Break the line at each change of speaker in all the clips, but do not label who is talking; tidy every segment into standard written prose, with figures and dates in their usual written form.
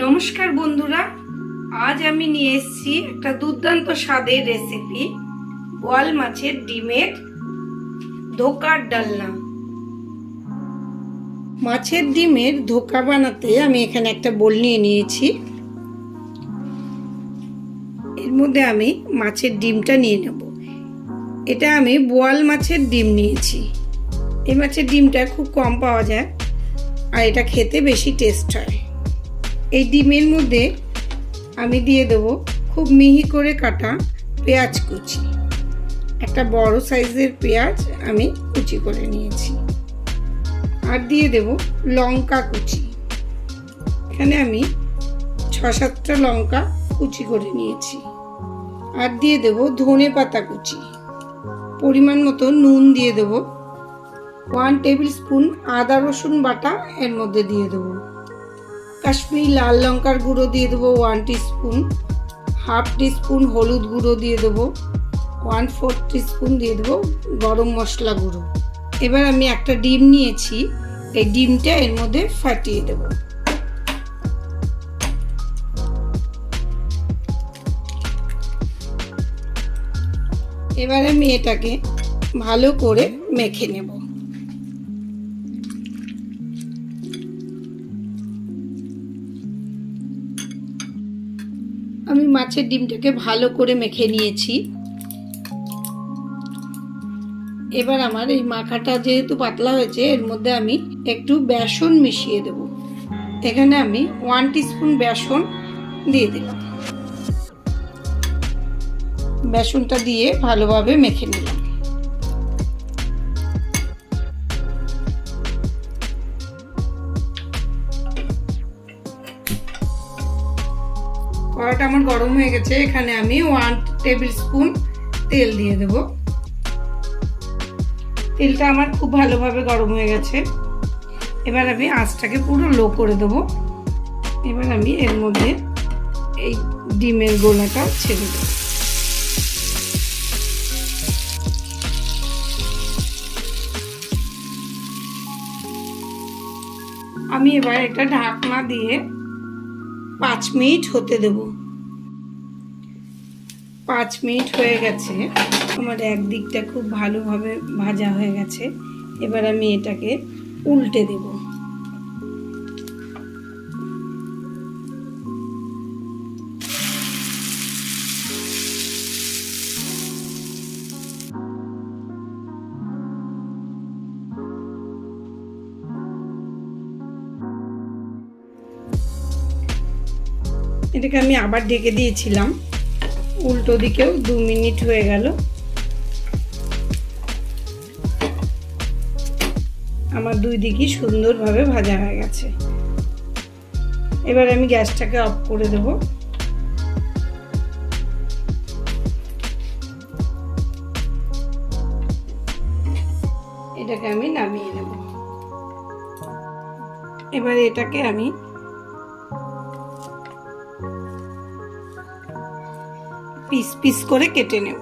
নমস্কার বন্ধুরা, আজ আমি নিয়ে এসেছি একটা দুর্দান্ত স্বাদের রেসিপি, বোয়াল মাছের ডিমের ধোকার ডালনা। মাছের ডিমের ধোকা বানাতে আমি এখানে একটা বোল নিয়ে নিয়েছি। এর মধ্যে আমি মাছের ডিমটা নিয়ে নেব। এটা আমি বোয়াল মাছের ডিম নিয়েছি। এই মাছের ডিমটা খুব কম পাওয়া যায় আর এটা খেতে বেশি টেস্ট হয়। এই ডিমের মধ্যে আমি দিয়ে দেবো খুব মিহি করে কাটা পেঁয়াজ কুচি। একটা বড় সাইজের পেঁয়াজ আমি কুচি করে নিয়েছি। আর দিয়ে দেব লঙ্কা কুচি। এখানে আমি 6-7টা লঙ্কা কুচি করে নিয়েছি। আর দিয়ে দেব ধনে পাতা কুচি। পরিমাণ মতো নুন দিয়ে দেব। 1 টেবিল স্পুন আদা রসুন বাটা এর মধ্যে দিয়ে দেবো। কাশ্মীরি লাল লঙ্কার গুঁড়ো দিয়ে দেবো 1 টিস্পুন। হাফ টিস্পুন হলুদ গুঁড়ো দিয়ে দেবো। 1/4 টিস্পুন দিয়ে দেবো গরম মশলা গুঁড়ো। এবার আমি একটা ডিম নিয়েছি, এই ডিমটা এর মধ্যে ফাটিয়ে দেব। এবার আমি এটাকে ভালো করে মেখে নেব। আমি মাছের ডিমটাকে ভালো করে মেখে নিয়েছি। এবার আমার এই মাখাটা যেহেতু পাতলা হয়েছে, এর মধ্যে আমি একটু বেসন মিশিয়ে দেব। এখানে আমি 1 টিস্পুন বেসন দিয়ে দিলাম। বেসনটা দিয়ে ভালোভাবে মেখে নিলাম। কড়াটা আমার গরম হয়ে গেছে। এখানে আমি 1 টেবিল স্পুন তেল দিয়ে দেব। তেলটা আমার খুব ভালোভাবে গরম হয়ে গেছে। এবার আমি আঁচটাকে পুরো লো করে দেব। এবার আমি এর মধ্যে এই ডিমের গোলাটা ছেড়ে দেব। আমি এবার এটা ঢাকনা দিয়ে 5 মিনিট হতে দেব। 5 মিনিট হয়ে গেছে। আমার একদিকটা খুব ভালোভাবে ভাজা হয়ে গেছে। এবার আমি এটাকে উল্টে দেব। এটাকে আমি আবার ঢেকে দিয়েছিলাম। উল্টো দিকেও 2 মিনিট হয়ে গেল। আমার 2 দিকই সুন্দরভাবে ভাজা হয়ে গেছে। এবার আমি গ্যাসটাকে অফ করে দেব। এটাকে আমি নামিয়ে নেব। এবার এটাকে আমি পিস পিস করে কেটে নেব।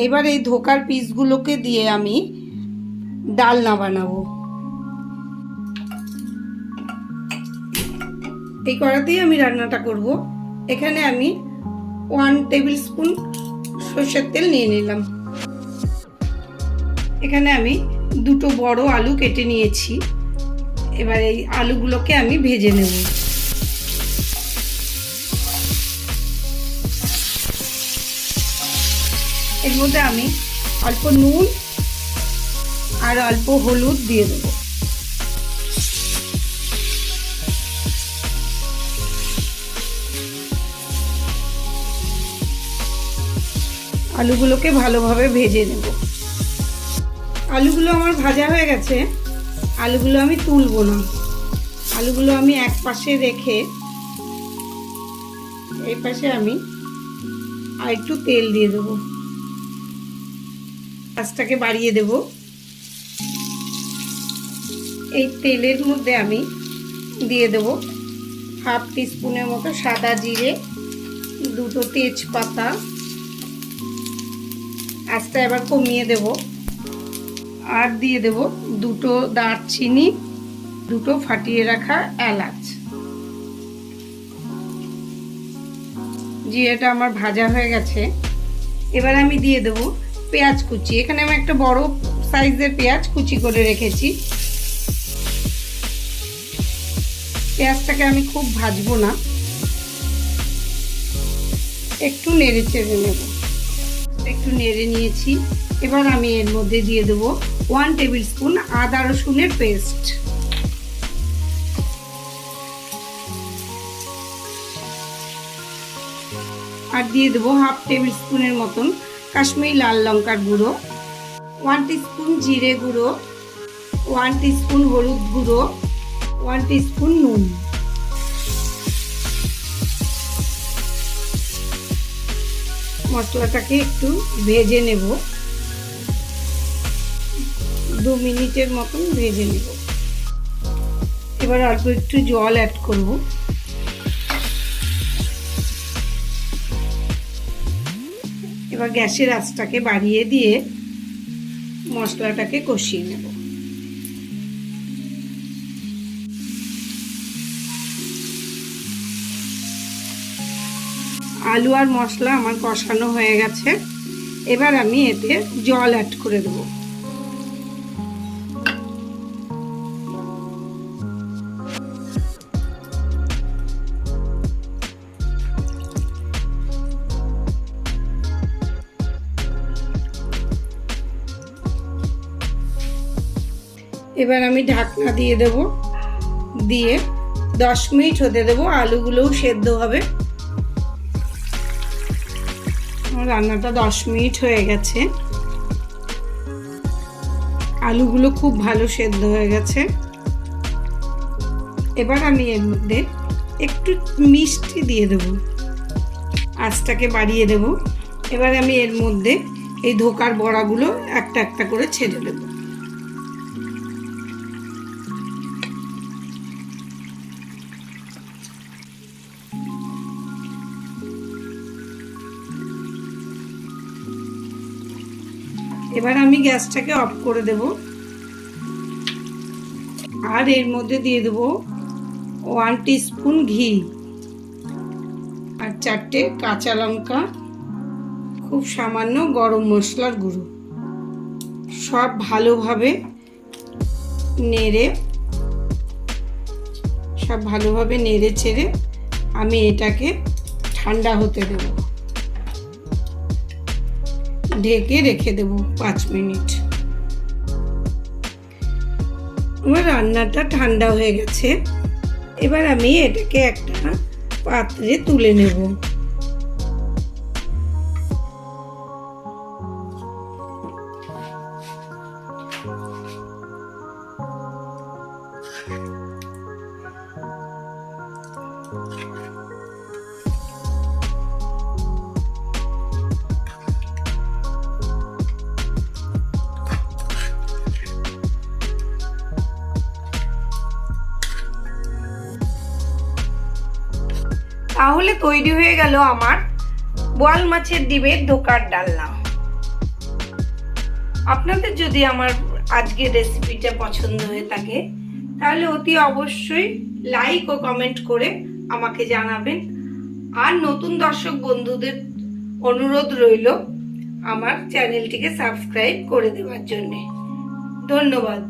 এবার এই ধোকার পিসগুলোকে দিয়ে আমি ডালনা বানাবো। এই কড়াতেই আমি রান্নাটা করব। এখানে আমি 1 টেবিল স্পুন সরষের তেল নিয়ে নিলাম। এখানে আমি 2টো বড় আলু কেটে নিয়েছি। এবার এই আলুগুলোকে আমি ভেজে নেব। এর মধ্যে আমি অল্প নুন আর অল্প হলুদ দিয়ে দেব। আলুগুলোকে ভালোভাবে ভেজে নেব। আলুগুলো আমার ভাজা হয়ে গেছে। আলুগুলো আমি তুলবো না। আলুগুলো আমি এক পাশে রেখে এই পাশে আমি আর একটু তেল দিয়ে দেবো। আঁচটাকে বাড়িয়ে দেব। এই তেলের মধ্যে আমি দিয়ে দেব হাফ টিস্পুনের মতো সাদা জিরে, দুটো তেজপাতা। আঁচটা এবার কমিয়ে দেব। আর দিয়ে দেব দুটো দারচিনি, দুটো ফাটিয়ে রাখা এলাচ। জিরেটা আমার ভাজা হয়ে গেছে। এবার আমি দিয়ে দেব পেঁয়াজ কুচি। এখানে আমি একটা বড় সাইজের পেঁয়াজ কুচি করে রেখেছি। পেঁয়াজটাকে আমি খুব ভাজবো না, একটু নেড়ে চেড়ে নেব। একটু নেড়ে নিয়েছি। এবার আমি এর মধ্যে দিয়ে দেব 1 টেবিল স্পুন আদা রসুনের পেস্ট। আর দিয়ে দেবো হাফ টেবিল স্পুনের মতন কাশ্মীরি লাল লঙ্কার গুঁড়ো, 1 টিস্পুন জিরে গুঁড়ো, 1 টিস্পুন হলুদ গুঁড়ো, 1 টিস্পুন নুন। মশলাটাকে একটু ভেজে নেব, 2 মিনিটের মতন ভেজে নেব। এবার অল্প একটু জল অ্যাড করব। এবার গ্যাসের আঁচটাকে বাড়িয়ে দিয়ে মশলাটাকে কষিয়ে নেব। আলু আর মশলা আমার কষানো হয়ে গেছে। এবার আমি এতে জল অ্যাড করে দেব। এবার আমি ঢাকনা দিয়ে দেব, দিয়ে 10 মিনিট হতে দেবো। আলুগুলোও সেদ্ধ হবে। আমার রান্নাটা 10 মিনিট হয়ে গেছে। আলুগুলো খুব ভালো সেদ্ধ হয়ে গেছে। এবার আমি এর মধ্যে একটু মিষ্টি দিয়ে দেব। আঁচটাকে বাড়িয়ে দেব। এবার আমি এর মধ্যে এই ধোকার বড়াগুলো একটা একটা করে ছেড়ে দেব। এবার আমি গ্যাসটাকে অফ করে দেব। আর এর মধ্যে দিয়ে দেব 1 টিস্পুন ঘি আর 4টে কাঁচা লঙ্কা, খুব সামান্য গরম মশলার গুঁড়ো। সব ভালোভাবে নেড়ে চেড়ে আমি এটাকে ঠান্ডা হতে দেব। ঢেকে রেখে দেব 5 মিনিট। আমার রান্নাটা ঠান্ডা হয়ে গেছে। এবার আমি এটাকে একটা পাত্রে তুলে নেব। তাহলে তৈরি হয়ে গেল আমার বোয়াল মাছের ডিমের ধোকার ডালনা। আপনাদের যদি আমার আজকের রেসিপিটা পছন্দ হয়ে থাকে তাহলে অতি অবশ্যই লাইক ও কমেন্ট করে আমাকে জানাবেন। আর নতুন দর্শক বন্ধুদের অনুরোধ রইল আমার চ্যানেলটিকে সাবস্ক্রাইব করে দেওয়ার জন্য। ধন্যবাদ।